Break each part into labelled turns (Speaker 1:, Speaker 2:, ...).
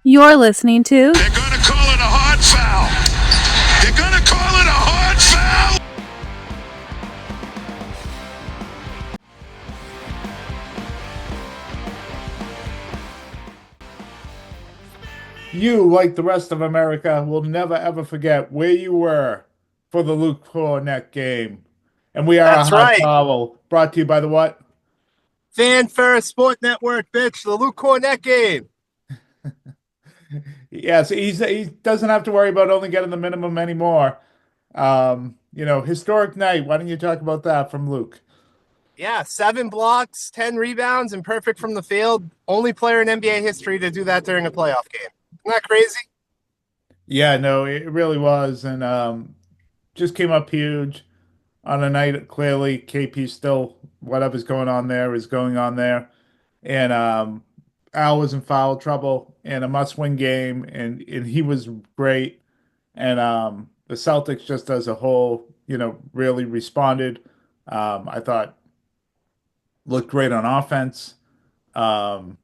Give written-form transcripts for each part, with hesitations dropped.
Speaker 1: You're listening to
Speaker 2: They're going to call it a hard foul. They're going to call it a hard foul.
Speaker 3: You, like the rest of America, will never ever forget where you were for the LUKE Kornet game. And we are a
Speaker 4: That's
Speaker 3: hot
Speaker 4: right.
Speaker 3: towel brought to you by the what?
Speaker 4: Fan First Sport Network, bitch. The LUKE Kornet game.
Speaker 3: Yes, he doesn't have to worry about only getting the minimum anymore. Historic night. Why don't you talk about that from Luke?
Speaker 4: Yeah, 7 blocks, 10 rebounds, and perfect from the field. Only player in NBA history to do that during a playoff game. Isn't that crazy?
Speaker 3: Yeah, no, it really was, and just came up huge on a night. Clearly, KP still whatever's going on there is going on there. And Al was in foul trouble in a must-win game, and he was great. And the Celtics, just as a whole, really responded. I thought looked great on offense, um,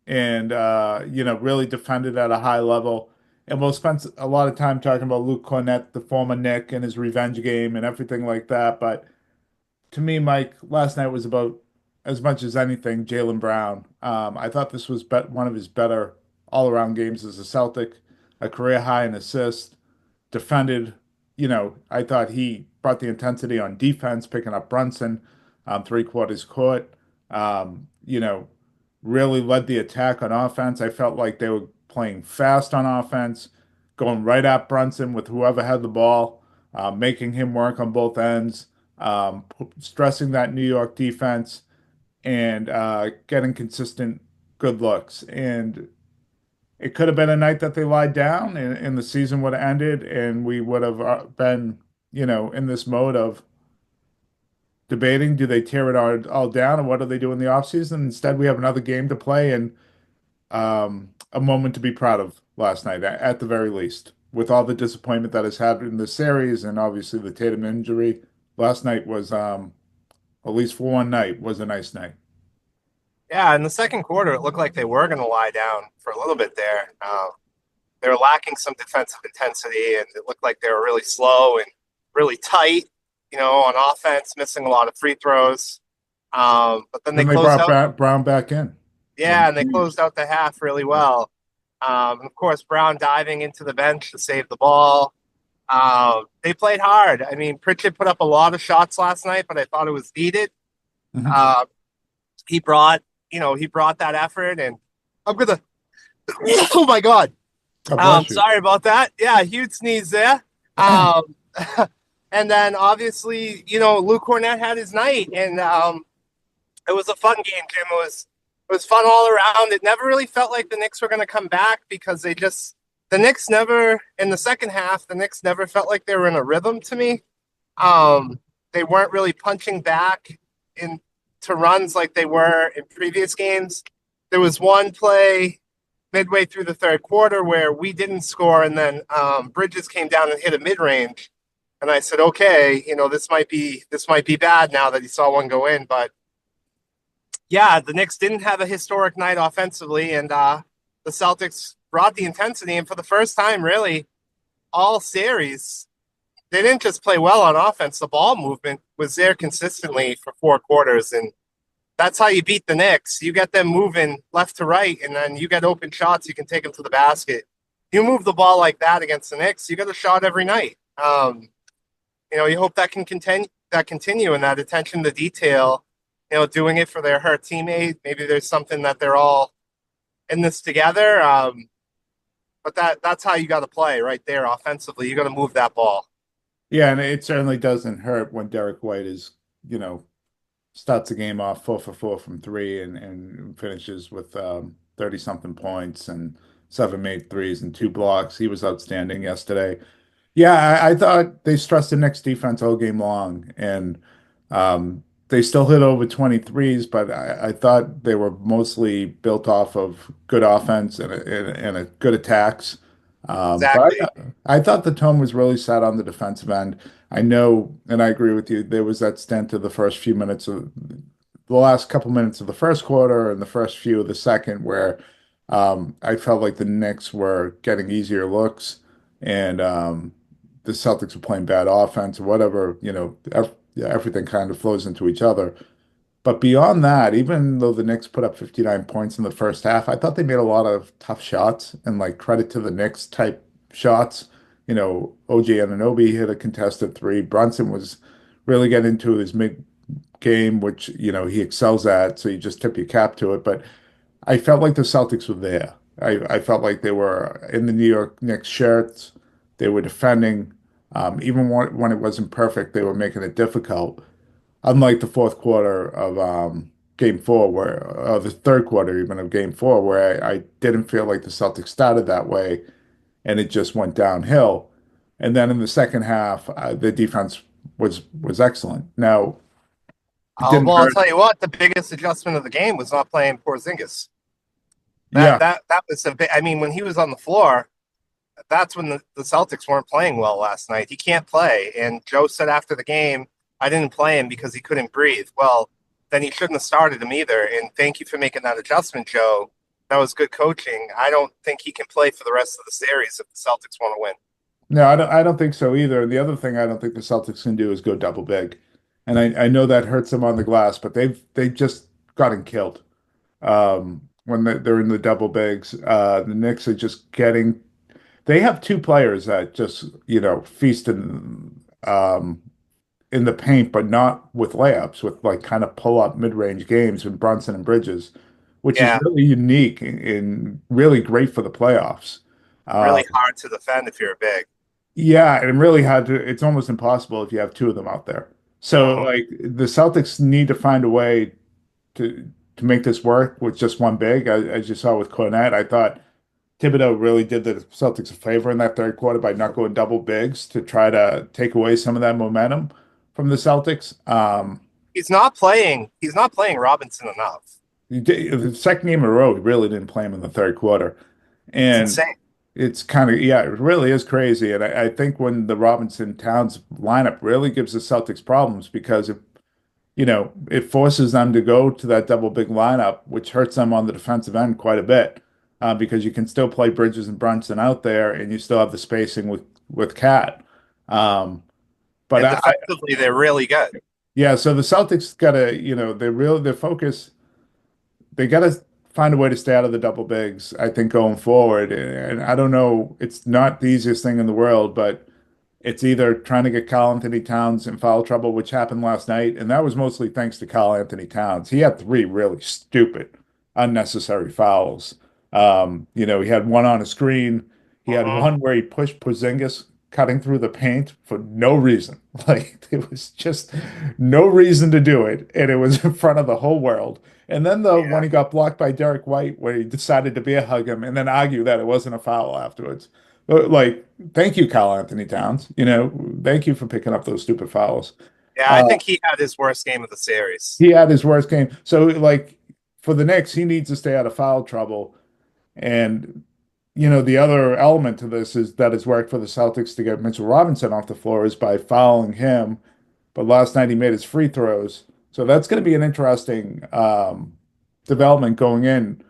Speaker 3: and really defended at a high level. And we'll spend a lot of time talking about LUKE Kornet, the former Knick, and his revenge game and everything like that. But to me, Mike, last night was about as much as anything Jaylen Brown. I thought this was one of his better all-around games as a Celtic, a career high in assists, defended. I thought he brought the intensity on defense, picking up Brunson, three-quarters court. Really led the attack on offense. I felt like they were playing fast on offense, going right at Brunson with whoever had the ball, making him work on both ends, stressing that New York defense, and getting consistent good looks. And it could have been a night that they lied down and the season would have ended, and we would have been, in this mode of debating, do they tear it all down, and what do they do in the offseason? Instead, we have another game to play and a moment to be proud of last night, at the very least. With all the disappointment that has happened in the series and obviously the Tatum injury, last night was, at least for one night, was a nice night.
Speaker 4: Yeah, in the second quarter, it looked like they were going to lie down for a little bit there. They were lacking some defensive intensity, and it looked like they were really slow and really tight, on offense, missing a lot of free throws. But then they
Speaker 3: Then they
Speaker 4: closed
Speaker 3: brought
Speaker 4: out.
Speaker 3: Brown back in.
Speaker 4: Yeah, and they closed out the half really well. And of course, Brown diving into the bench to save the ball. They played hard. I mean, Pritchard put up a lot of shots last night, but I thought it was needed.
Speaker 3: Mhm.
Speaker 4: Uh, he brought, he brought that effort, and I'm gonna. Oh my God!
Speaker 3: God bless you.
Speaker 4: Sorry about that. Yeah, huge sneeze there. Um, and then obviously, LUKE Kornet had his night, and it was a fun game, Jim. It was fun all around. It never really felt like the Knicks were going to come back because the Knicks never, in the second half, the Knicks never felt like they were in a rhythm to me. They weren't really punching back into runs like they were in previous games. There was one play midway through the third quarter where we didn't score, and then Bridges came down and hit a mid-range. And I said, okay, this might be bad now that he saw one go in, but yeah, the Knicks didn't have a historic night offensively, and the Celtics brought the intensity. And for the first time, really, all series, they didn't just play well on offense. The ball movement was there consistently for 4 quarters, and that's how you beat the Knicks. You get them moving left to right, and then you get open shots. You can take them to the basket. You move the ball like that against the Knicks, you get a shot every night. You hope that can continue, and that attention to detail. Doing it for their hurt teammate. Maybe there's something that they're all in this together. But that's how you got to play right there offensively. You got to move that ball.
Speaker 3: Yeah, and it certainly doesn't hurt when Derrick White is, starts the game off 4 for 4 from three and finishes with 30 something points and seven made threes and two blocks. He was outstanding yesterday. Yeah, I thought they stressed the Knicks defense all game long, and they still hit over 23s, but I thought they were mostly built off of good offense and a good attacks. But
Speaker 4: Exactly.
Speaker 3: I thought the tone was really set on the defensive end. I know, and I agree with you, there was that stint of the last couple minutes of the first quarter and the first few of the second where I felt like the Knicks were getting easier looks, and the Celtics were playing bad offense or whatever. Yeah, everything kind of flows into each other. But beyond that, even though the Knicks put up 59 points in the first half, I thought they made a lot of tough shots and like credit to the Knicks type shots. OJ Anunoby hit a contested three. Brunson was really getting into his mid game, which, he excels at. So you just tip your cap to it. But I felt like the Celtics were there. I felt like they were in the New York Knicks shirts. They were defending. Even when it wasn't perfect, they were making it difficult. Unlike the fourth quarter of Game Four, the third quarter even of Game Four, where I didn't feel like the Celtics started that way, and it just went downhill. And then in the second half, the defense was excellent. Now, it didn't
Speaker 4: Well, I'll
Speaker 3: hurt.
Speaker 4: tell you what, the biggest adjustment of the game was not playing Porzingis. That
Speaker 3: Yeah,
Speaker 4: that that was a bit. I mean, when he was on the floor, that's when the Celtics weren't playing well last night. He can't play, and Joe said after the game, "I didn't play him because he couldn't breathe." Well, then he shouldn't have started him either. And thank you for making that adjustment, Joe. That was good coaching. I don't think he can play for the rest of the series if the Celtics want to win.
Speaker 3: no, I don't think so either. And the other thing I don't think the Celtics can do is go double big. And I know that hurts them on the glass, but they've just gotten killed when they're in the double bigs. The Knicks are just getting. They have two players that just feast in the paint, but not with layups, with like kind of pull up mid range games with Brunson and Bridges, which is
Speaker 4: Yeah,
Speaker 3: really unique and really great for the playoffs. Uh,
Speaker 4: really hard to defend if you're a big.
Speaker 3: Yeah, and really had to, it's almost impossible if you have two of them out there. So
Speaker 4: Mhm.
Speaker 3: like the Celtics need to find a way to make this work with just one big. As you saw with Kornet, I thought Thibodeau really did the Celtics a favor in that third quarter by not going double bigs to try to take away some of that momentum from the Celtics.
Speaker 4: He's not playing Robinson enough.
Speaker 3: The second game in a row, he really didn't play him in the third quarter.
Speaker 4: It's
Speaker 3: And
Speaker 4: insane.
Speaker 3: it's kind of, yeah, it really is crazy. And I think when the Robinson Towns lineup really gives the Celtics problems because it forces them to go to that double big lineup, which hurts them on the defensive end quite a bit because you can still play Bridges and Brunson out there and you still have the spacing with Cat. Um, but
Speaker 4: And defensively, they're really good.
Speaker 3: yeah, so the Celtics got to, their focus. They got to find a way to stay out of the double bigs, I think, going forward. And I don't know, it's not the easiest thing in the world, but it's either trying to get Karl Anthony Towns in foul trouble, which happened last night, and that was mostly thanks to Karl Anthony Towns. He had three really stupid, unnecessary fouls. He had one on a screen. He had
Speaker 4: Hmm.
Speaker 3: one where he pushed Porzingis cutting through the paint for no reason. Like there was just no reason to do it, and it was in front of the whole world. And then the
Speaker 4: Yeah,
Speaker 3: when he got blocked by Derrick White, where he decided to bear hug him and then argue that it wasn't a foul afterwards. Like, thank you, Karl Anthony Towns. Thank you for picking up those stupid fouls.
Speaker 4: yeah. I
Speaker 3: Uh,
Speaker 4: think he had his worst game of the series.
Speaker 3: he had his worst game. So, like, for the Knicks, he needs to stay out of foul trouble. And, the other element to this is that it's worked for the Celtics to get Mitchell Robinson off the floor is by fouling him. But last night he made his free throws. So that's going to be an interesting development going in.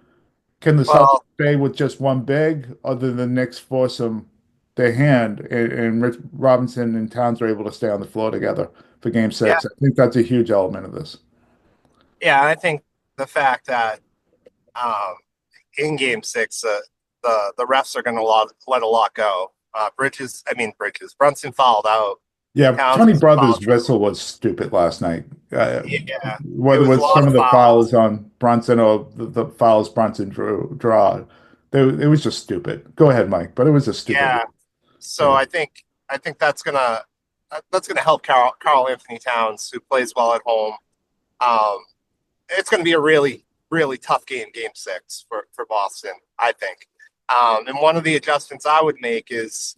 Speaker 3: Can the Celtics
Speaker 4: Well,
Speaker 3: stay with just one big, other than the Knicks force them their hand, and Rich Robinson and Towns are able to stay on the floor together for Game
Speaker 4: yeah,
Speaker 3: 6? I think that's a huge element of this.
Speaker 4: yeah. I think the fact that um, in Game Six, the refs are going to let a lot go. Bridges. Brunson fouled out.
Speaker 3: Yeah,
Speaker 4: Towns
Speaker 3: Tony
Speaker 4: was in foul
Speaker 3: Brothers'
Speaker 4: trouble.
Speaker 3: whether was stupid last night.
Speaker 4: Yeah, it
Speaker 3: Whether it
Speaker 4: was a
Speaker 3: was
Speaker 4: lot
Speaker 3: some
Speaker 4: of
Speaker 3: of the
Speaker 4: fouls.
Speaker 3: fouls on Brunson or the fouls Brunson draw, it was just stupid. Go ahead, Mike, but it was a stupid.
Speaker 4: Yeah, so
Speaker 3: Yeah.
Speaker 4: I think that's gonna help Carl Anthony Towns, who plays well at home. Um, it's gonna be a really really tough game six for Boston, I think. And one of the adjustments I would make is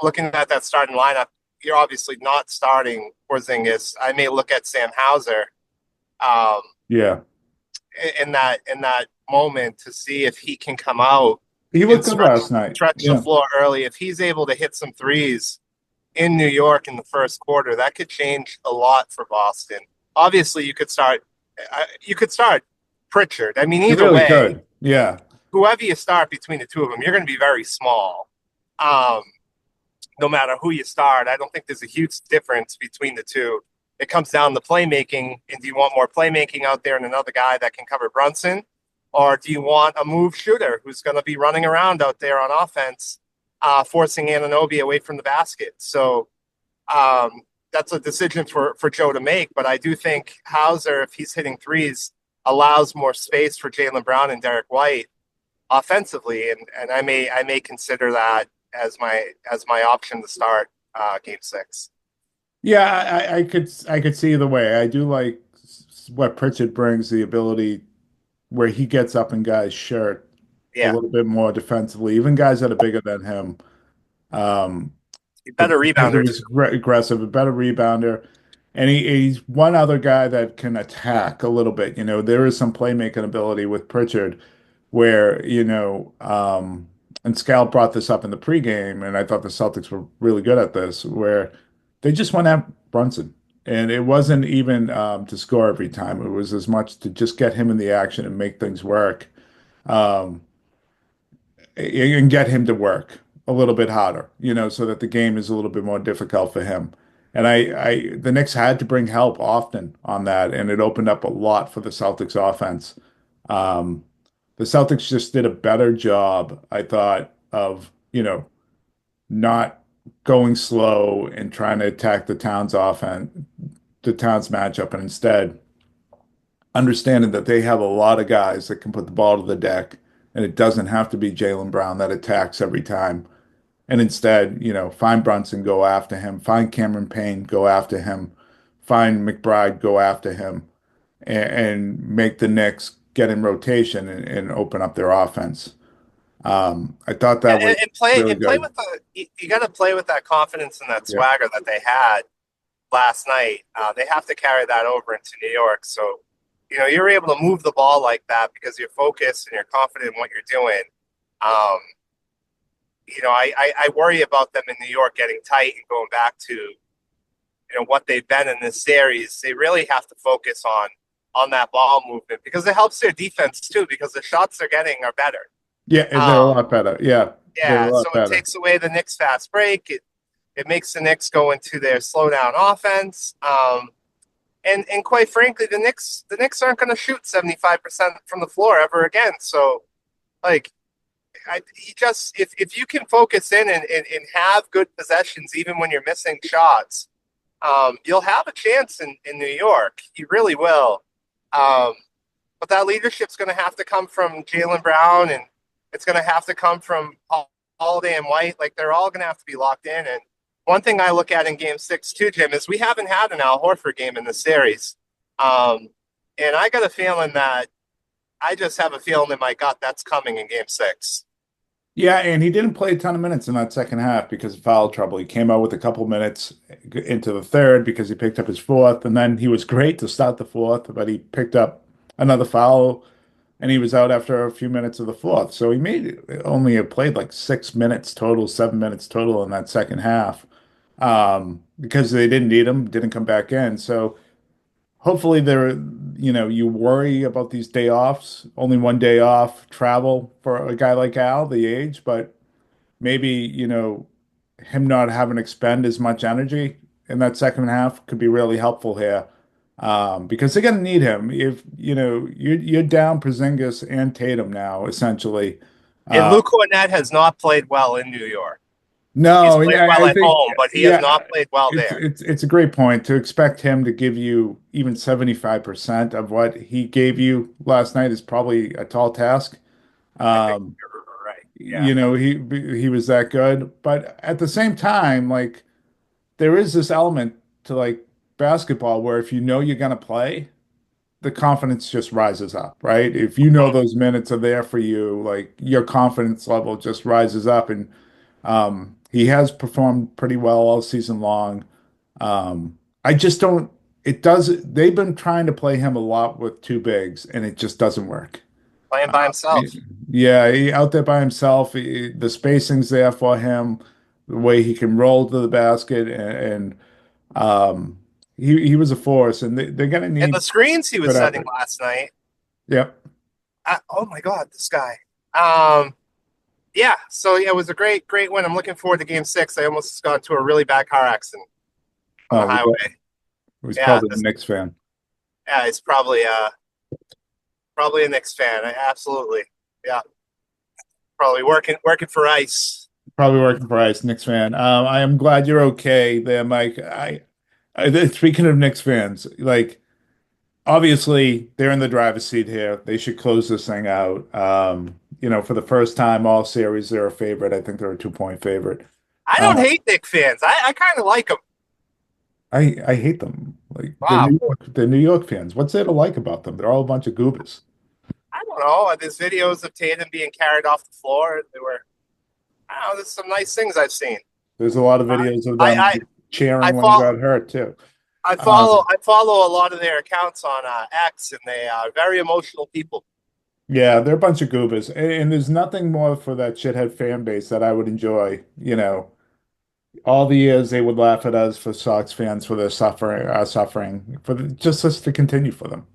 Speaker 4: looking at that starting lineup. You're obviously not starting Porzingis. I may look at Sam Hauser um,
Speaker 3: Yeah.
Speaker 4: in that moment to see if he can come out
Speaker 3: He
Speaker 4: and
Speaker 3: looked good last night.
Speaker 4: stretch the
Speaker 3: Yeah.
Speaker 4: floor early. If he's able to hit some threes in New York in the first quarter, that could change a lot for Boston. Obviously, you could start Pritchard. I mean,
Speaker 3: He
Speaker 4: either
Speaker 3: really
Speaker 4: way,
Speaker 3: could. Yeah.
Speaker 4: whoever you start between the two of them, you're going to be very small. Um, no matter who you start, I don't think there's a huge difference between the two. It comes down to playmaking, and do you want more playmaking out there and another guy that can cover Brunson, or do you want a move shooter who's going to be running around out there on offense, forcing Anunoby away from the basket? So that's a decision for Joe to make. But I do think Hauser, if he's hitting threes, allows more space for Jaylen Brown and Derrick White offensively, and I may consider that as my option to start Game 6.
Speaker 3: Yeah, I could see either way. I do like what Pritchard brings, the ability where he gets up in guys' shirt a
Speaker 4: Yeah,
Speaker 3: little bit more defensively, even guys that are bigger than him. Um,
Speaker 4: better
Speaker 3: because of
Speaker 4: rebounder
Speaker 3: his
Speaker 4: too.
Speaker 3: aggressive, a better rebounder, and he's one other guy that can attack a little bit. There is some playmaking ability with Pritchard, where and Scal brought this up in the pregame, and I thought the Celtics were really good at this, where they just went at Brunson. And it wasn't even to score every time. It was as much to just get him in the action and make things work. Um, and get him to work a little bit harder, so that the game is a little bit more difficult for him. And the Knicks had to bring help often on that, and it opened up a lot for the Celtics offense. Um, the Celtics just did a better job, I thought, of, not going slow and trying to attack the Towns matchup, and instead understanding that they have a lot of guys that can put the ball to the deck, and it doesn't have to be Jaylen Brown that attacks every time. And instead, find Brunson, go after him, find Cameron Payne, go after him, find McBride, go after him, and make the Knicks get in rotation and open up their offense. I thought
Speaker 4: Yeah,
Speaker 3: that was really
Speaker 4: and play
Speaker 3: good.
Speaker 4: with you got to play with that confidence and that
Speaker 3: Yeah.
Speaker 4: swagger that they had last night. They have to carry that over into New York. So, you're able to move the ball like that because you're focused and you're confident in what you're doing. Um, I worry about them in New York getting tight and going back to, what they've been in this series. They really have to focus on that ball movement because it helps their defense too, because the shots they're getting are better.
Speaker 3: Yeah, and they're a
Speaker 4: Um,
Speaker 3: lot better. Yeah, they're a
Speaker 4: yeah, so
Speaker 3: lot
Speaker 4: it
Speaker 3: better.
Speaker 4: takes away the Knicks fast break. It makes the Knicks go into their slow down offense. And quite frankly, the Knicks aren't going to shoot 75% from the floor ever again. So like if you can focus in and have good possessions even when you're missing shots, you'll have a chance in New York. You really will. Um, but that leadership's going to have to come from Jaylen Brown, and it's going to have to come from Holiday and White. Like they're all going to have to be locked in. And one thing I look at in Game 6 too, Jim, is we haven't had an Al Horford game in the series, and I got a feeling that I just have a feeling in my gut that's coming in Game 6.
Speaker 3: Yeah, and he didn't play a ton of minutes in that second half because of foul trouble. He came out with a couple minutes into the third because he picked up his fourth, and then he was great to start the fourth, but he picked up another foul, and he was out after a few minutes of the fourth. So he only played like 6 minutes total, 7 minutes total in that second half, because they didn't need him, didn't come back in. So hopefully you worry about these day offs, only one day off travel for a guy like Al, the age, but maybe, him not having to expend as much energy in that second half could be really helpful here. Because they're gonna need him. If you're down Porzingis and Tatum now, essentially.
Speaker 4: And
Speaker 3: Uh,
Speaker 4: Luke Kornet has not played well in New York. He's
Speaker 3: no, and
Speaker 4: played
Speaker 3: I
Speaker 4: well at
Speaker 3: think,
Speaker 4: home, but he has
Speaker 3: yeah,
Speaker 4: not played well
Speaker 3: it's
Speaker 4: there.
Speaker 3: it's it's a great point to expect him to give you even 75% of what he gave you last night is probably a tall task.
Speaker 4: I think
Speaker 3: Um,
Speaker 4: you're right. Yeah.
Speaker 3: he was that good, but at the same time, like there is this element to like basketball where if you know you're gonna play, the confidence just rises up, right? If you know
Speaker 4: Mhm.
Speaker 3: those minutes are there for you, like your confidence level just rises up, and he has performed pretty well all season long. I just don't. It does. They've been trying to play him a lot with two bigs, and it just doesn't work.
Speaker 4: Playing by himself.
Speaker 3: Yeah, out there by himself. The spacing's there for him, the way he can roll to the basket, and um, he was a force, and they're gonna
Speaker 4: And the
Speaker 3: need
Speaker 4: screens he was
Speaker 3: good
Speaker 4: setting
Speaker 3: effort.
Speaker 4: last night.
Speaker 3: Yep.
Speaker 4: Oh my God, this guy. Yeah, so yeah, it was a great win. I'm looking forward to Game 6. I almost got into a really bad car accident on the
Speaker 3: Oh,
Speaker 4: highway.
Speaker 3: he was
Speaker 4: Yeah,
Speaker 3: probably a Knicks fan.
Speaker 4: yeah, it's probably a Knicks fan. Absolutely, yeah, probably working for ice.
Speaker 3: Probably working for Ice, Knicks fan. I am glad you're okay there, Mike. Speaking of Knicks fans, like obviously they're in the driver's seat here. They should close this thing out. For the first time all series, they're a favorite. I think they're a 2-point favorite.
Speaker 4: I
Speaker 3: Uh,
Speaker 4: don't hate Knicks fans. I kind of like them.
Speaker 3: I hate them. Like
Speaker 4: Wow,
Speaker 3: They're New York fans. What's there to like about them? They're all a bunch of goobers.
Speaker 4: I don't know. There's videos of Tatum being carried off the floor. I don't know. There's some nice things I've seen.
Speaker 3: There's a lot of videos of them
Speaker 4: I I
Speaker 3: cheering when he
Speaker 4: follow
Speaker 3: got hurt too.
Speaker 4: I follow a lot of their accounts on X, and they are very emotional people.
Speaker 3: Yeah, they're a bunch of goobers, and there's nothing more for that shithead fan base that I would enjoy. All the years they would laugh at us for Sox fans for their suffering just us to continue for them.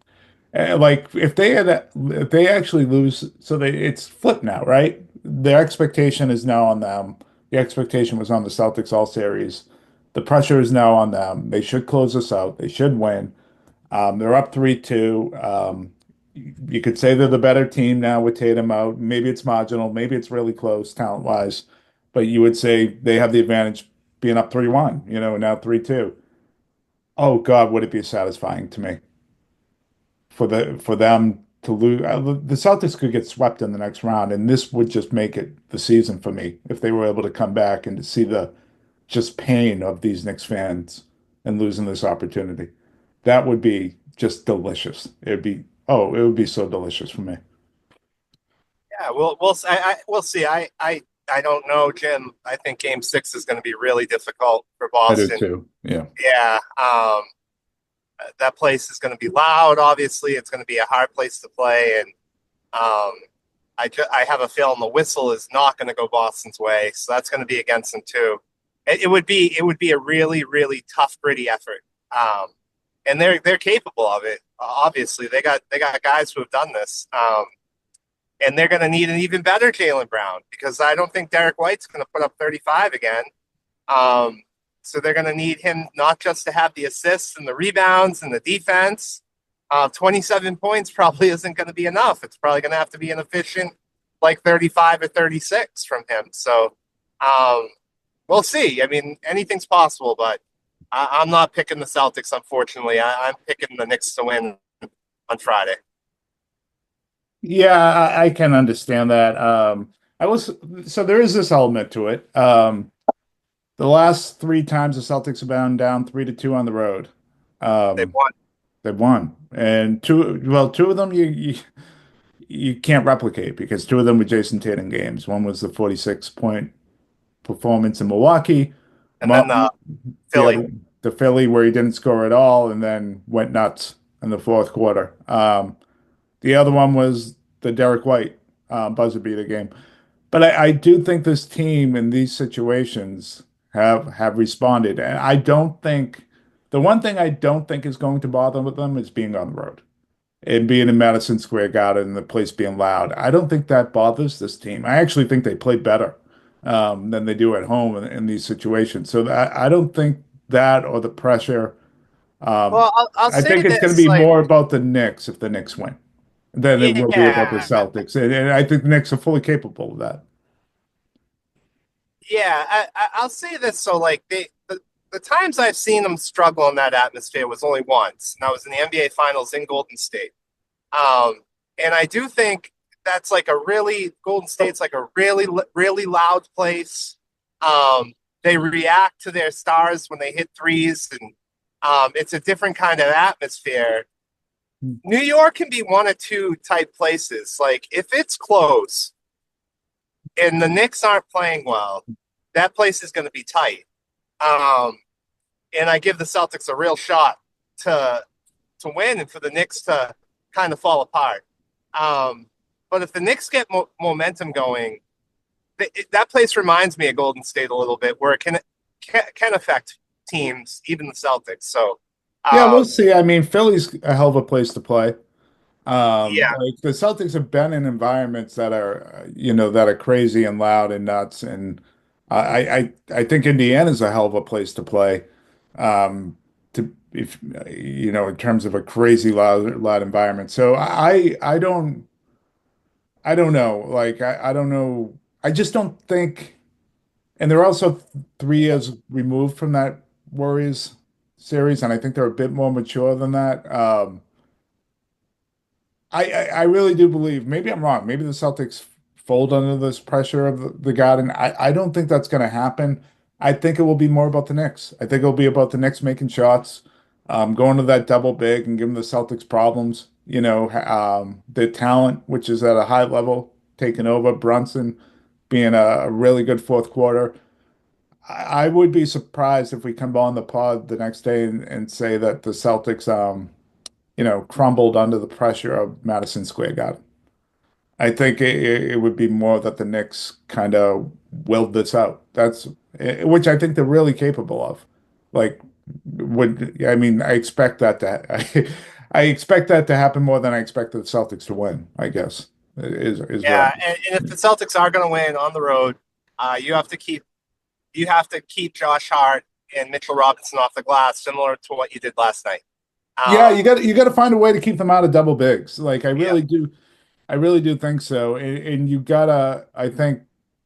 Speaker 3: Like if they actually lose, so it's flipped now, right? Their expectation is now on them. The expectation was on the Celtics all series. The pressure is now on them. They should close us out. They should win. They're up 3-2. You could say they're the better team now with Tatum out. Maybe it's marginal. Maybe it's really close talent-wise. But you would say they have the advantage being up 3-1, now 3-2. Oh God, would it be satisfying to me for them to lose. The Celtics could get swept in the next round, and this would just make it the season for me if they were able to come back and to see the just pain of these Knicks fans and losing this opportunity. That would be just delicious. It would be so delicious for me.
Speaker 4: Yeah, we'll see. I don't know, Jim. I think Game 6 is going to be really difficult for
Speaker 3: I do
Speaker 4: Boston.
Speaker 3: too. Yeah.
Speaker 4: Yeah, that place is going to be loud. Obviously, it's going to be a hard place to play, and I have a feeling the whistle is not going to go Boston's way, so that's going to be against them too. It would be a really tough, gritty effort, and they're capable of it. Obviously, they got guys who have done this. And they're going to need an even better Jaylen Brown because I don't think Derrick White's going to put up 35 again. So they're going to need him not just to have the assists and the rebounds and the defense. 27 points probably isn't going to be enough. It's probably going to have to be an efficient like 35 or 36 from him. So we'll see. I mean, anything's possible, but I'm not picking the Celtics, unfortunately. I'm picking the Knicks to win on Friday.
Speaker 3: Yeah, I can understand that. So there is this element to it. The last three times the Celtics have been down 3-2 on the road.
Speaker 4: They
Speaker 3: Um,
Speaker 4: won.
Speaker 3: they've won, and two of them you can't replicate because two of them were Jason Tatum games. One was the 46-point performance in Milwaukee.
Speaker 4: And then
Speaker 3: The
Speaker 4: Philly.
Speaker 3: other, the Philly where he didn't score at all and then went nuts in the fourth quarter. The other one was the Derrick White buzzer beater game. But I do think this team in these situations have responded. And I don't think the one thing I don't think is going to bother with them is being on the road and being in Madison Square Garden and the place being loud. I don't think that bothers this team. I actually think they play better than they do at home in these situations. So I don't think that or the pressure. Um,
Speaker 4: Well, I'll
Speaker 3: I
Speaker 4: say
Speaker 3: think it's going to
Speaker 4: this,
Speaker 3: be
Speaker 4: like,
Speaker 3: more about the Knicks if the Knicks win than it will be about the
Speaker 4: yeah,
Speaker 3: Celtics. And I think the Knicks are fully capable of that.
Speaker 4: yeah. I'll say this. So, like, the times I've seen them struggle in that atmosphere was only once, and that was in the NBA Finals in Golden State. And I do think that's like Golden State's like a really loud place. They react to their stars when they hit threes, and it's a different kind of atmosphere. New York can be one of two type places. Like if it's close and the Knicks aren't playing well, that place is going to be tight. And I give the Celtics a real shot to win and for the Knicks to kind of fall apart. But if the Knicks get momentum going, that place reminds me of Golden State a little bit, where it can affect teams, even the Celtics. So
Speaker 3: Yeah, we'll
Speaker 4: um,
Speaker 3: see. I mean, Philly's a hell of a place to play.
Speaker 4: Yeah,
Speaker 3: Like the Celtics have been in environments that are, that are crazy and loud and nuts. And I think Indiana's a hell of a place to play. To if in terms of a crazy loud environment. So I don't know. Like I don't know. I just don't think. And they're also 3 years removed from that Warriors series, and I think they're a bit more mature than that. I really do believe, maybe I'm wrong, maybe the Celtics fold under this pressure of the Garden. I don't think that's going to happen. I think it will be more about the Knicks. I think it'll be about the Knicks making shots, going to that double big and giving the Celtics problems. The talent, which is at a high level, taking over. Brunson being a really good fourth quarter. I would be surprised if we come on the pod the next day and say that the Celtics, crumbled under the pressure of Madison Square Garden. I think it would be more that the Knicks kind of willed this out. Which I think they're really capable of. Like, I mean, I expect that I expect that to happen more than I expect the Celtics to win, I guess, is what
Speaker 4: yeah. And if the Celtics are going to win on the road, you have to keep Josh Hart and Mitchell Robinson off the glass, similar to what you did last night.
Speaker 3: Yeah,
Speaker 4: Um,
Speaker 3: you got to find a way to keep them out of double bigs. Like
Speaker 4: yeah,
Speaker 3: I really do think so. And you gotta, I think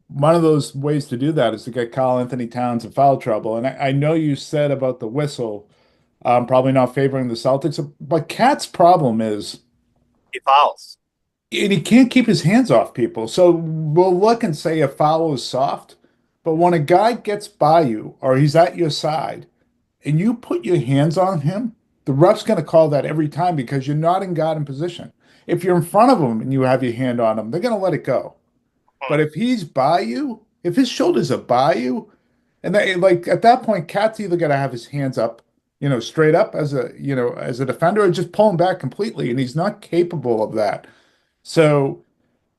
Speaker 3: one of those ways to do that is to get Karl Anthony Towns in foul trouble. And I know you said about the whistle, probably not favoring the Celtics, but Cat's problem is,
Speaker 4: he fouls.
Speaker 3: and he can't keep his hands off people. So we'll look and say a foul is soft, but when a guy gets by you or he's at your side and you put your hands on him, the ref's going to call that every time because you're not in guard in position. If you're in front of him and you have your hand on him, they're going to let it go.
Speaker 4: Hmm.
Speaker 3: But if he's by you, if his shoulders are by you, and like at that point, Cat's either got to have his hands up, straight up as a defender, or just pull him back completely, and he's not capable of that. So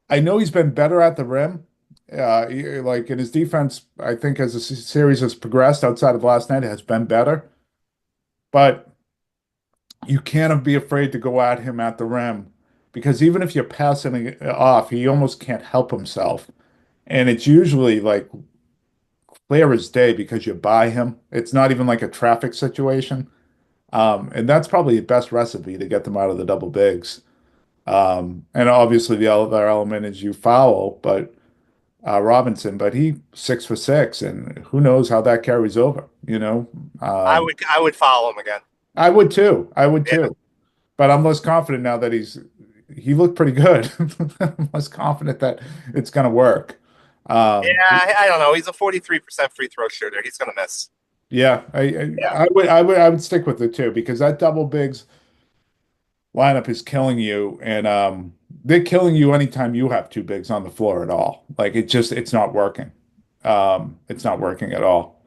Speaker 3: I know he's been better at the rim. Like in his defense, I think as the series has progressed outside of last night, it has been better. But you can't be afraid to go at him at the rim because even if you're passing it off, he almost can't help himself. And it's usually like clear as day because you buy him. It's not even like a traffic situation. And that's probably the best recipe to get them out of the double bigs. And obviously the other element is you foul, but Robinson, but he 6 for 6, and who knows how that carries over. Um,
Speaker 4: I would foul him again.
Speaker 3: I would too. I would
Speaker 4: Yeah,
Speaker 3: too. But I'm less confident now that he looked pretty good. I'm less confident that it's going to work.
Speaker 4: yeah.
Speaker 3: Um,
Speaker 4: I don't know. He's a 43% free throw shooter. He's going to miss.
Speaker 3: yeah,
Speaker 4: Yeah,
Speaker 3: I would stick with it too because that double bigs lineup is killing you, and they're killing you anytime you have two bigs on the floor at all. Like it's not working. It's not working at all.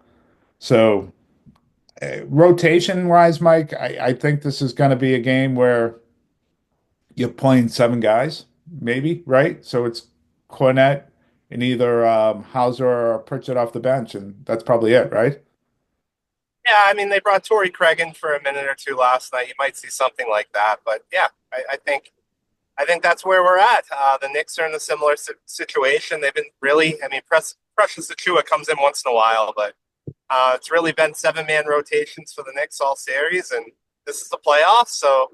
Speaker 3: So rotation wise, Mike, I think this is going to be a game where you're playing 7 guys, maybe, right? So it's Kornet and either Hauser or Pritchard off the bench, and that's probably it, right?
Speaker 4: yeah. I mean, they brought Torrey Craig in for a minute or two last night. You might see something like that, but yeah, I think that's where we're at. The Knicks are in a similar situation. They've been really, I mean, Precious Achua comes in once in a while, but it's really been 7-man rotations for the Knicks all series, and this is the playoffs, so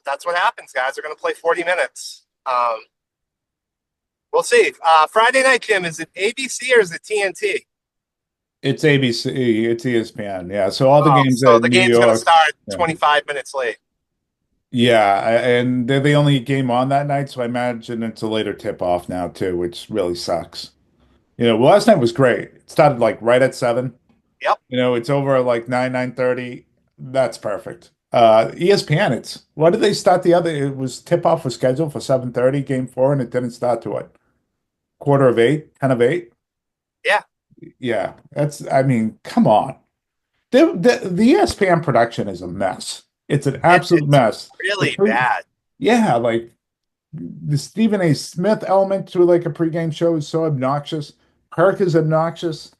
Speaker 4: that's what happens. Guys are going to play 40 minutes. We'll see. Friday night, Jim, is it ABC or is it TNT?
Speaker 3: It's ABC, it's ESPN. Yeah. So all the
Speaker 4: Oh,
Speaker 3: games
Speaker 4: so
Speaker 3: at
Speaker 4: the
Speaker 3: New
Speaker 4: game's going to
Speaker 3: York.
Speaker 4: start
Speaker 3: Yeah.
Speaker 4: 25 minutes late.
Speaker 3: Yeah, and they're the only game on that night, so I imagine it's a later tip off now too, which really sucks. Well, last night was great. It started like right at 7.
Speaker 4: Yep.
Speaker 3: It's over at like 9:30. That's perfect. ESPN, it's what did they start the other? It was tip off was scheduled for 7:30, game 4, and it didn't start to what? Quarter of 8, 10 of 8?
Speaker 4: Yeah.
Speaker 3: Yeah, I mean, come on. The ESPN production is a mess. It's an absolute
Speaker 4: It's
Speaker 3: mess.
Speaker 4: really bad.
Speaker 3: Yeah, like the Stephen A. Smith element to like a pregame show is so obnoxious. Kirk is obnoxious.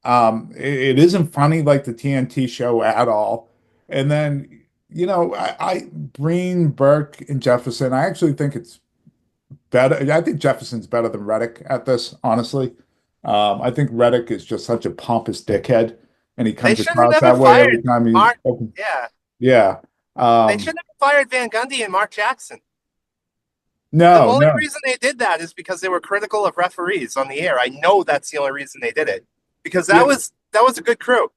Speaker 3: It isn't funny like the TNT show at all. And then Breen, Burke, and Jefferson. I actually think it's better. I think Jefferson's better than Reddick at this, honestly. I think Reddick is just such a pompous dickhead, and he
Speaker 4: They
Speaker 3: comes
Speaker 4: should have
Speaker 3: across
Speaker 4: never
Speaker 3: that way every
Speaker 4: fired
Speaker 3: time he
Speaker 4: Mark.
Speaker 3: opens.
Speaker 4: Yeah,
Speaker 3: Yeah.
Speaker 4: they should have fired Van Gundy and Mark Jackson. The
Speaker 3: No,
Speaker 4: only
Speaker 3: no.
Speaker 4: reason they did that is because they were critical of referees on the air. I know that's the only reason they did it because
Speaker 3: Yeah,
Speaker 4: that was a good crew.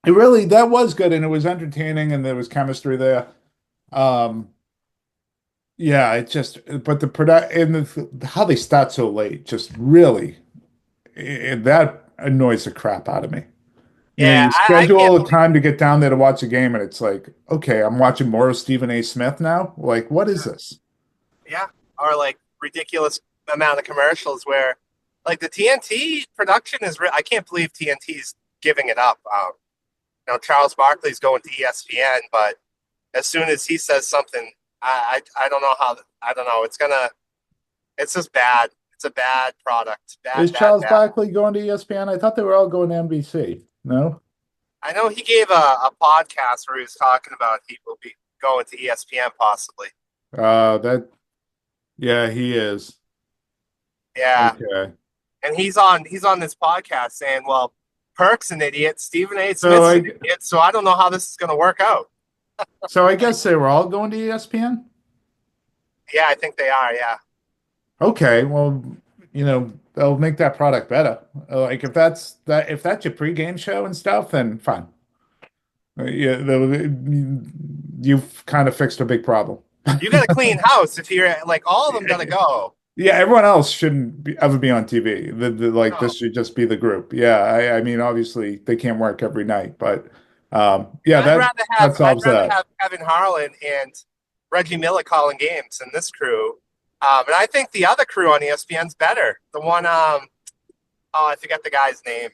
Speaker 3: it really that was good, and it was entertaining, and there was chemistry there. Um, yeah, it just but the product and how they start so late just really that annoys the crap out of me.
Speaker 4: Yeah,
Speaker 3: You
Speaker 4: I can't
Speaker 3: schedule a
Speaker 4: believe.
Speaker 3: time to get down there to watch a game, and it's like, okay, I'm watching more of Stephen A. Smith now. Like, what is this?
Speaker 4: Yeah, or like ridiculous amount of commercials where, like the TNT production is. I can't believe TNT's giving it up. Charles Barkley's going to ESPN, but as soon as he says something, I don't know how. I don't know. It's just bad. It's a bad product. Bad,
Speaker 3: Is
Speaker 4: bad,
Speaker 3: Charles
Speaker 4: bad.
Speaker 3: Barkley going to ESPN? I thought they were all going to NBC. No?
Speaker 4: I know he gave a podcast where he was talking about he will be going to ESPN possibly.
Speaker 3: That yeah, he is.
Speaker 4: Yeah,
Speaker 3: Okay.
Speaker 4: and he's on this podcast saying, "Well, Perk's an idiot, Stephen A.
Speaker 3: So
Speaker 4: Smith's an
Speaker 3: I
Speaker 4: idiot, so I don't know how this is going to work out."
Speaker 3: so I guess they were all going to ESPN?
Speaker 4: Yeah, I think they are. Yeah,
Speaker 3: Okay, well, they'll make that product better. Like if that's your pregame show and stuff, then fine. Yeah, you've kind of fixed a big problem.
Speaker 4: you got a clean house if you're like all of them got to go.
Speaker 3: Yeah, everyone else shouldn't ever be on TV. Like
Speaker 4: No,
Speaker 3: this should just be the group. Yeah, I mean, obviously they can't work every night, but yeah, that
Speaker 4: I'd
Speaker 3: solves
Speaker 4: rather
Speaker 3: that.
Speaker 4: have Kevin Harlan and Reggie Miller calling games than this crew. And I think the other crew on ESPN's better. The one, oh, I forget the guy's name,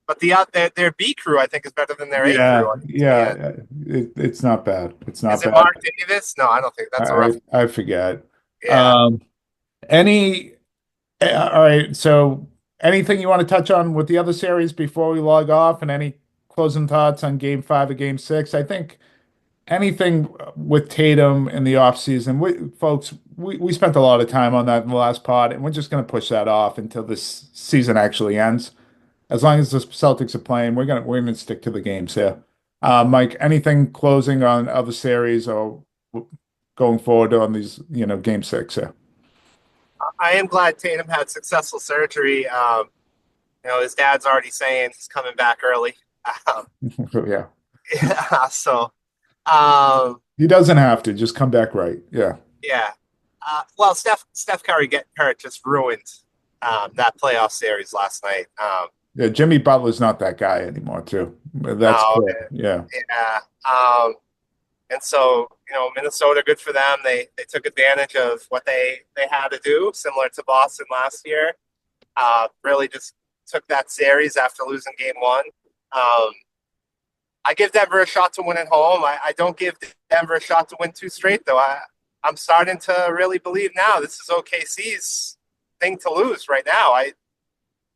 Speaker 4: but their B crew I think is better than their A crew
Speaker 3: Yeah,
Speaker 4: on ESPN.
Speaker 3: yeah, it's not bad. It's
Speaker 4: Is
Speaker 3: not
Speaker 4: it
Speaker 3: bad.
Speaker 4: Mark Davis? No, I don't think that's a rough.
Speaker 3: I forget.
Speaker 4: Yeah,
Speaker 3: Um, any all right, so anything you want to touch on with the other series before we log off, and any closing thoughts on game five of game six? I think anything with Tatum in the offseason, folks, we spent a lot of time on that in the last pod, and we're just going to push that off until this season actually ends. As long as the Celtics are playing, we're gonna stick to the games here. Mike, anything closing on other series or going forward on these, game six here?
Speaker 4: I am glad Tatum had successful surgery. His dad's already saying he's coming back early. Um,
Speaker 3: Yeah.
Speaker 4: yeah, so um,
Speaker 3: He doesn't have to just come back right. Yeah.
Speaker 4: yeah. Well, Steph Curry getting hurt just ruined that playoff series last night.
Speaker 3: Yeah. Jimmy Butler's not that guy anymore, too. That's
Speaker 4: No,
Speaker 3: clear. Yeah.
Speaker 4: yeah. And so Minnesota, good for them. They took advantage of what they had to do, similar to Boston last year. Really just took that series after losing game one. I give Denver a shot to win at home. I don't give Denver a shot to win two straight, though. I'm starting to really believe now this is OKC's thing to lose right now.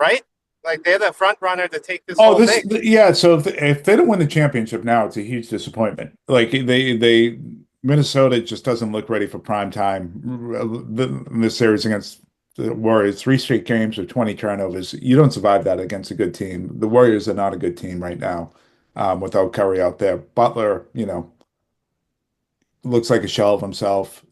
Speaker 4: Right? Like they're the front runner to take this
Speaker 3: Oh,
Speaker 4: whole thing.
Speaker 3: yeah. So if they don't win the championship now, it's a huge disappointment. Like Minnesota just doesn't look ready for prime time. This series against the Warriors, three straight games with 20 turnovers. You don't survive that against a good team. The Warriors are not a good team right now, without Curry out there. Butler, looks like a shell of himself,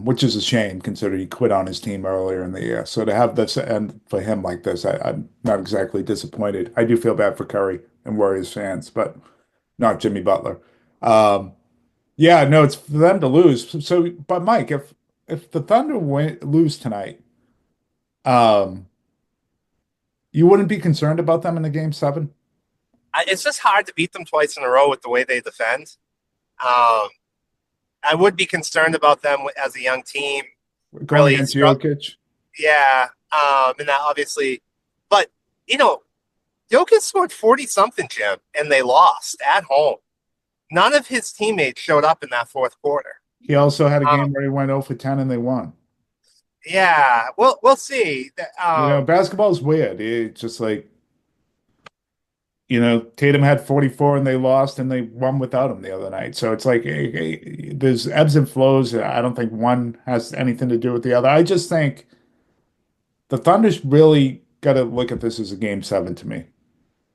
Speaker 3: which is a shame considering he quit on his team earlier in the year. So to have this end for him like this, I'm not exactly disappointed. I do feel bad for Curry and Warriors fans, but not Jimmy Butler. Um, yeah, no, it's for them to lose. So, but Mike, if the Thunder lose tonight, um, you wouldn't be concerned about them in the game seven?
Speaker 4: It's just hard to beat them twice in a row with the way they defend. Um, I would be concerned about them as a young team.
Speaker 3: Going
Speaker 4: Really,
Speaker 3: against Jokic?
Speaker 4: yeah. And that obviously, but Jokic scored 40 something, Jim, and they lost at home. None of his teammates showed up in that fourth quarter.
Speaker 3: He also had a
Speaker 4: Um,
Speaker 3: game where he went 0 for 10 and they won.
Speaker 4: yeah, we'll see.
Speaker 3: Basketball is weird. It's just like Tatum had 44 and they lost and they won without him the other night. So it's like there's ebbs and flows. I don't think one has anything to do with the other. I just think the Thunder's really got to look at this as a game seven to me.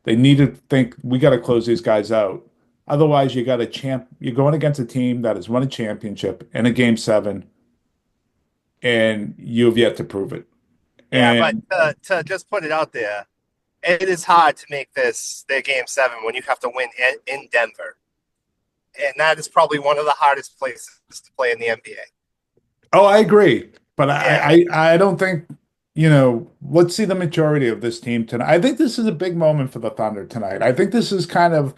Speaker 3: They need to think we got to close these guys out. Otherwise, you're going against a team that has won a championship in a game seven, and you've yet to prove it.
Speaker 4: Yeah, but
Speaker 3: And
Speaker 4: to just put it out there, it is hard to make this their game seven when you have to win in Denver. And that is probably one of the hardest places to play in the NBA.
Speaker 3: oh, I agree, but
Speaker 4: Yeah.
Speaker 3: I don't think let's see the maturity of this team tonight. I think this is a big moment for the Thunder tonight. I think this is kind of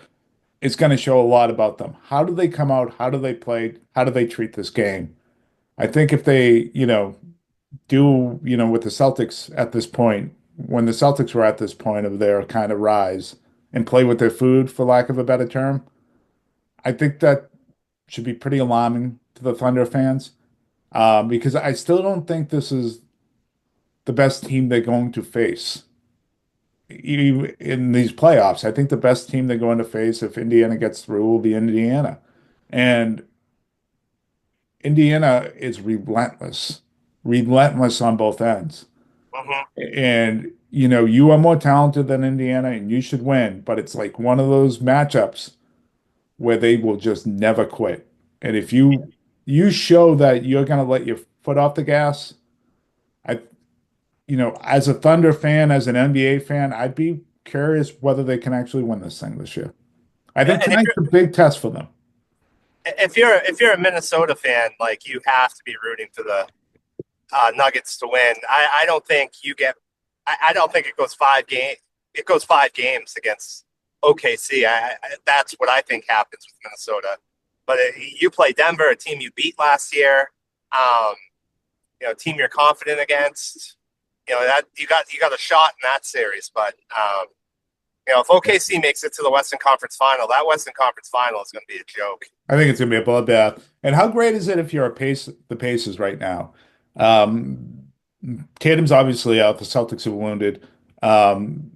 Speaker 3: it's going to show a lot about them. How do they come out? How do they play? How do they treat this game? I think if they, with the Celtics at this point, when the Celtics were at this point of their kind of rise and play with their food, for lack of a better term, I think that should be pretty alarming to the Thunder fans, because I still don't think this is the best team they're going to face in these playoffs. I think the best team they're going to face if Indiana gets through will be Indiana. And Indiana is relentless on both ends.
Speaker 4: Mhm.
Speaker 3: And, you are more talented than Indiana and you should win, but it's like one of those matchups where they will just never quit. And if you show that you're going to let your foot off the gas, I, as a Thunder fan, as an NBA fan, I'd be curious whether they can actually win this thing this year. I think
Speaker 4: And
Speaker 3: tonight's a big test for them.
Speaker 4: if you're a Minnesota fan, like you have to be rooting for the Nuggets to win. I don't think you get. I don't think it goes 5 games. It goes 5 games against OKC. That's what I think happens with Minnesota. But you play Denver, a team you beat last year. Team you're confident against. That you got a shot in that series. But if OKC makes it to the Western Conference Final, that Western Conference Final is going to be a joke.
Speaker 3: I think it's gonna be a bloodbath. And how great is it if you're the Pacers right now? Um, Tatum's obviously out. The Celtics are wounded. Um,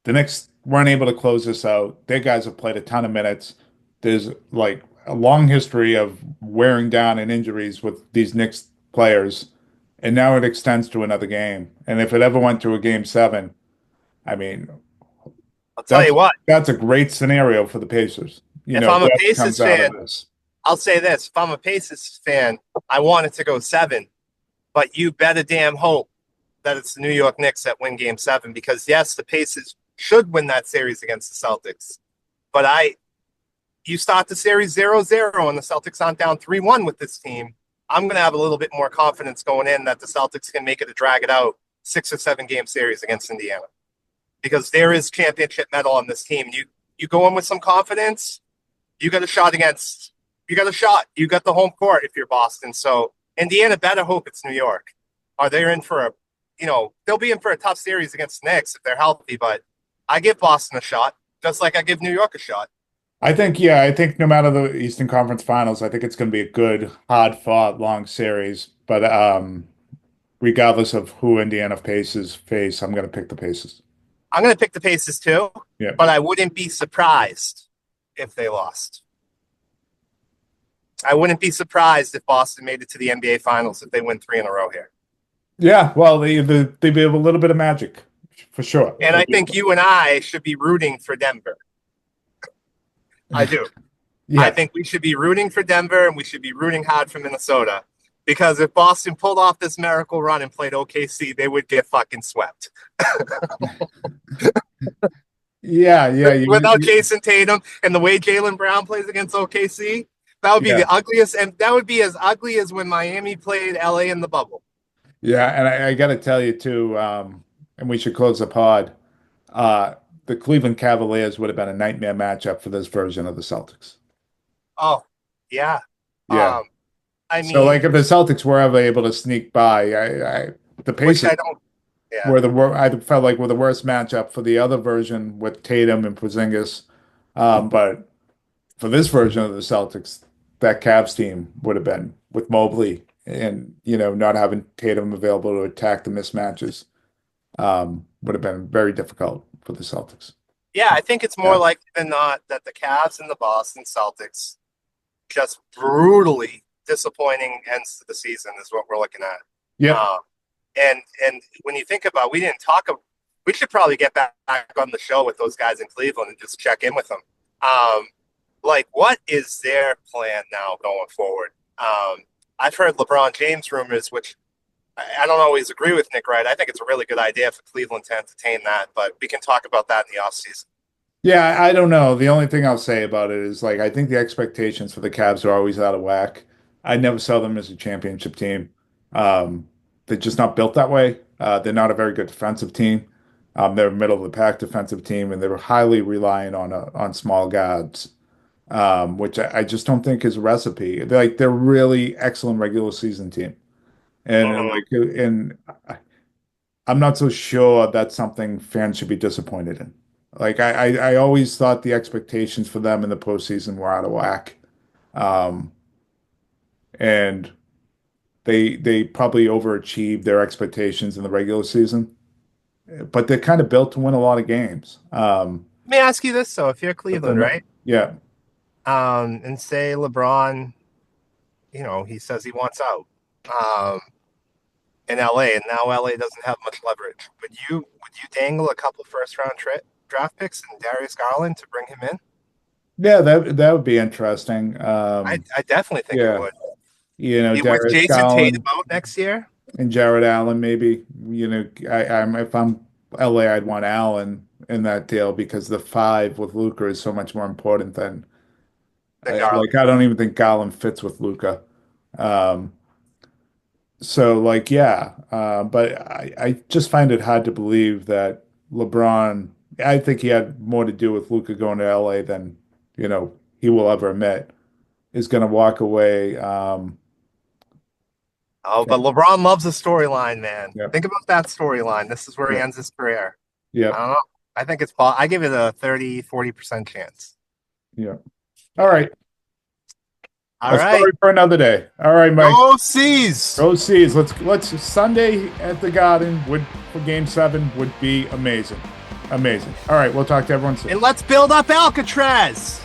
Speaker 3: the Knicks weren't able to close this out. Their guys have played a ton of minutes. There's like a long history of wearing down and injuries with these Knicks players, and now it extends to another game. And if it ever went to a game seven, I mean,
Speaker 4: I'll tell
Speaker 3: that's
Speaker 4: you what.
Speaker 3: that's a great scenario for the Pacers.
Speaker 4: If I'm a
Speaker 3: Whoever
Speaker 4: Pacers
Speaker 3: comes out of
Speaker 4: fan,
Speaker 3: this.
Speaker 4: I'll say this: if I'm a Pacers fan, I want it to go 7, but you better damn hope that it's the New York Knicks that win Game 7 because yes, the Pacers should win that series against the Celtics, but you start the series 0-0 and the Celtics aren't down 3-1 with this team. I'm going to have a little bit more confidence going in that the Celtics can make it a drag it out 6 or 7 game series against Indiana because there is championship metal on this team. You go in with some confidence. You got a shot against. You got a shot. You got the home court if you're Boston. So Indiana better hope it's New York. Are they in for they'll be in for a tough series against the Knicks if they're healthy. But I give Boston a shot, just like I give New York a shot.
Speaker 3: I think no matter the Eastern Conference Finals, I think it's going to be a good, hard-fought, long series. But regardless of who Indiana Pacers face, I'm going to pick the Pacers.
Speaker 4: I'm going to pick the Pacers too,
Speaker 3: Yeah.
Speaker 4: but I wouldn't be surprised if they lost. I wouldn't be surprised if Boston made it to the NBA Finals if they win 3 in a row here.
Speaker 3: Yeah, well, they have a little bit of magic for sure.
Speaker 4: And I think you and I should be rooting for Denver. I do.
Speaker 3: Yeah.
Speaker 4: I think we should be rooting for Denver and we should be rooting hard for Minnesota. Because if Boston pulled off this miracle run and played OKC, they would get fucking swept.
Speaker 3: Yeah.
Speaker 4: Without Jason Tatum and the way Jaylen Brown plays against OKC, that would be the ugliest, and that would be as ugly as when Miami played LA in the bubble.
Speaker 3: Yeah, and I got to tell you too, and we should close the pod. The Cleveland Cavaliers would have been a nightmare matchup for this version of the Celtics.
Speaker 4: Oh, yeah.
Speaker 3: Yeah.
Speaker 4: I mean,
Speaker 3: So like if the Celtics were ever able to sneak by, the
Speaker 4: which
Speaker 3: Pacers
Speaker 4: I don't. Yeah.
Speaker 3: I felt like were the worst matchup for the other version with Tatum and Porzingis. But for this version of the Celtics, that Cavs team would have been with Mobley and not having Tatum available to attack the mismatches would have been very difficult for the Celtics.
Speaker 4: Yeah, I think it's more
Speaker 3: Yeah.
Speaker 4: likely than not that the Cavs and the Boston Celtics just brutally disappointing ends to the season is what we're looking at.
Speaker 3: Yep.
Speaker 4: Um, and when you think about, we didn't talk. We should probably get back on the show with those guys in Cleveland and just check in with them. Like, what is their plan now going forward? I've heard LeBron James rumors, which I don't always agree with Nick Wright. I think it's a really good idea for Cleveland to entertain that, but we can talk about that in the offseason.
Speaker 3: Yeah, I don't know. The only thing I'll say about it is like I think the expectations for the Cavs are always out of whack. I never saw them as a championship team. They're just not built that way. They're not a very good defensive team. They're a middle of the pack defensive team, and they're highly reliant on small guards, which I just don't think is a recipe. They're really excellent regular season team,
Speaker 4: Mm-hmm.
Speaker 3: and I'm not so sure that's something fans should be disappointed in. Like I always thought the expectations for them in the postseason were out of whack. Um, and they probably overachieved their expectations in the regular season, but they're kind of built to win a lot of games.
Speaker 4: Let me ask you this: so, if you're
Speaker 3: But they're
Speaker 4: Cleveland,
Speaker 3: not,
Speaker 4: right,
Speaker 3: yeah,
Speaker 4: and say LeBron, he says he wants out, in LA, and now LA doesn't have much leverage. Would you dangle a couple first round draft picks and Darius Garland to bring him in?
Speaker 3: yeah, that would be interesting.
Speaker 4: I definitely think it
Speaker 3: Yeah,
Speaker 4: would. With
Speaker 3: Darius
Speaker 4: Jason Tatum
Speaker 3: Garland
Speaker 4: out next year,
Speaker 3: and Jared Allen, maybe. If I'm LA, I'd want Allen in that deal because the five with Luca is so much more important than
Speaker 4: then Garland.
Speaker 3: I don't even think Garland fits with Luca. Um, so yeah, but I just find it hard to believe that LeBron. I think he had more to do with Luca going to LA than he will ever admit. Is going to walk away.
Speaker 4: Oh, but
Speaker 3: From,
Speaker 4: LeBron loves a storyline, man.
Speaker 3: yep,
Speaker 4: Think about that storyline. This is where he
Speaker 3: yep,
Speaker 4: ends his career. I
Speaker 3: yep,
Speaker 4: don't know. I think I give it a 30-40% chance.
Speaker 3: yep. All right.
Speaker 4: All
Speaker 3: A
Speaker 4: right.
Speaker 3: story for another day. All right, Mike.
Speaker 4: Go C's.
Speaker 3: Go Seas. Let's Sunday at the Garden would for Game 7 would be amazing. Amazing. All right, we'll talk to everyone soon.
Speaker 4: And let's build up Alcatraz.